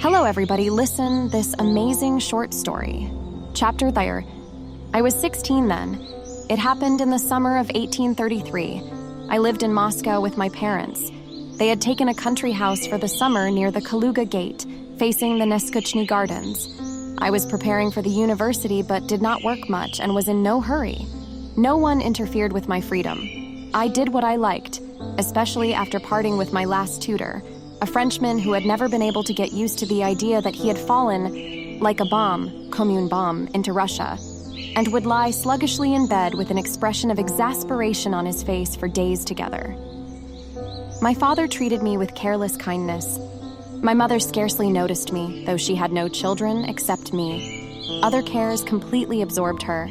Hello everybody, listen this amazing short story. Chapter there. I was 16 then. It happened in the summer of 1833. I lived in Moscow with my parents. They had taken a country house for the summer near the Kaluga Gate, facing the Neskuchny Gardens. I was preparing for the university but did not work much and was in no hurry. No one interfered with my freedom. I did what I liked, especially after parting with my last tutor, a Frenchman who had never been able to get used to the idea that he had fallen, like a bomb, commune bomb, into Russia, and would lie sluggishly in bed with an expression of exasperation on his face for days together. My father treated me with careless kindness. My mother scarcely noticed me, though she had no children except me. Other cares completely absorbed her.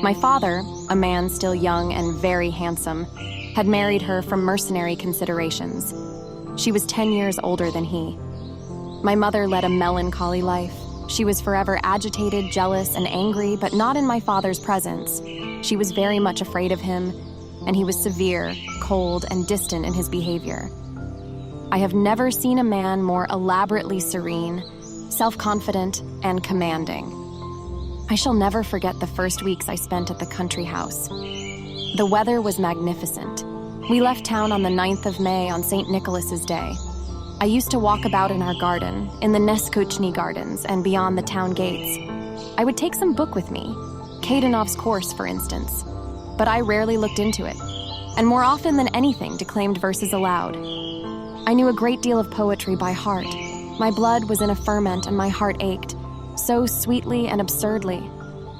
My father, a man still young and very handsome, had married her from mercenary considerations. She was 10 years older than he. My mother led a melancholy life. She was forever agitated, jealous, and angry, but not in my father's presence. She was very much afraid of him, and he was severe, cold, and distant in his behavior. I have never seen a man more elaborately serene, self-confident, and commanding. I shall never forget the first weeks I spent at the country house. The weather was magnificent. We left town on the 9th of May on St. Nicholas's Day. I used to walk about in our garden, in the Neskuchny Gardens, and beyond the town gates. I would take some book with me, Kadanov's Course, for instance, but I rarely looked into it, and more often than anything declaimed verses aloud. I knew a great deal of poetry by heart. My blood was in a ferment and my heart ached, so sweetly and absurdly.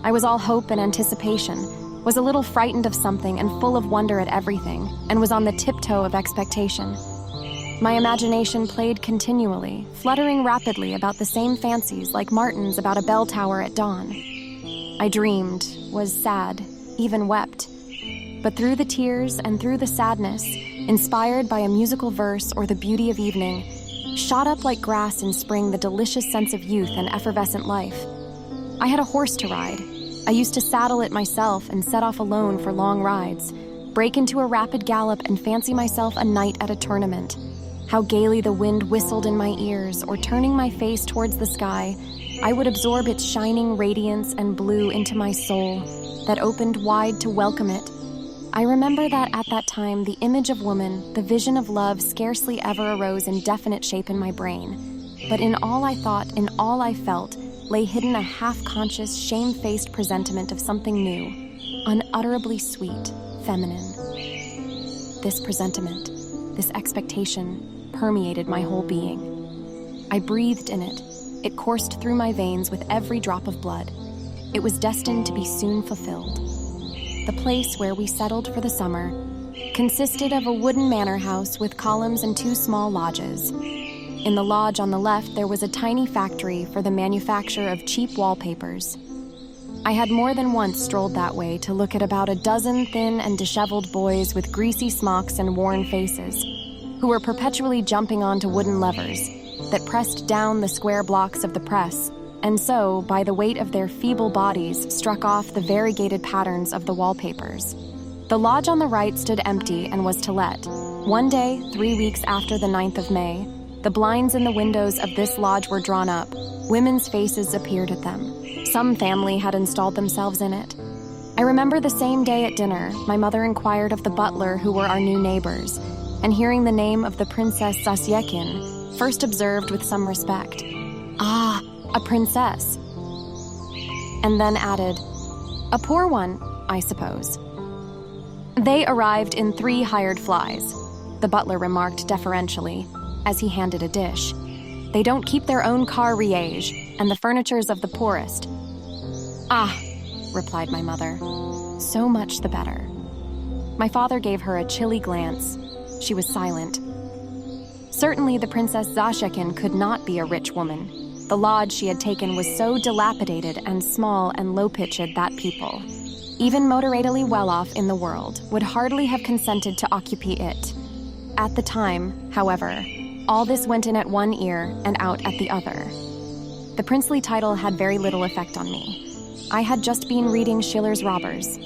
I was all hope and anticipation, was a little frightened of something and full of wonder at everything, and was on the tiptoe of expectation. My imagination played continually, fluttering rapidly about the same fancies like martins about a bell tower at dawn. I dreamed, was sad, even wept. But through the tears and through the sadness, inspired by a musical verse or the beauty of evening, shot up like grass in spring the delicious sense of youth and effervescent life. I had a horse to ride. I used to saddle it myself and set off alone for long rides, break into a rapid gallop and fancy myself a knight at a tournament. How gaily the wind whistled in my ears, or turning my face towards the sky, I would absorb its shining radiance and blue into my soul, that opened wide to welcome it. I remember that at that time the image of woman, the vision of love scarcely ever arose in definite shape in my brain, but in all I thought, in all I felt, lay hidden a half-conscious, shame-faced presentiment of something new, unutterably sweet, feminine. This presentiment, this expectation, permeated my whole being. I breathed in it. It coursed through my veins with every drop of blood. It was destined to be soon fulfilled. The place where we settled for the summer consisted of a wooden manor house with columns and 2 small lodges. In the lodge on the left, there was a tiny factory for the manufacture of cheap wallpapers. I had more than once strolled that way to look at about a dozen thin and disheveled boys with greasy smocks and worn faces, who were perpetually jumping onto wooden levers that pressed down the square blocks of the press, and so, by the weight of their feeble bodies, struck off the variegated patterns of the wallpapers. The lodge on the right stood empty and was to let. One day, 3 weeks after the 9th of May, the blinds in the windows of this lodge were drawn up. Women's faces appeared at them. Some family had installed themselves in it. I remember the same day at dinner, my mother inquired of the butler who were our new neighbors, and hearing the name of the Princess Zasyekin, first observed with some respect, "Ah, a princess," and then added, "A poor one, I suppose." They arrived in 3 hired flies, the butler remarked deferentially, as he handed a dish. "They don't keep their own car riege, and the furniture's of the poorest." "Ah," replied my mother, "so much the better." My father gave her a chilly glance. She was silent. Certainly the Princess Zasyekin could not be a rich woman. The lodge she had taken was so dilapidated and small and low-pitched that people, even moderately well-off in the world, would hardly have consented to occupy it. At the time, however, all this went in at one ear and out at the other. The princely title had very little effect on me. I had just been reading Schiller's Robbers.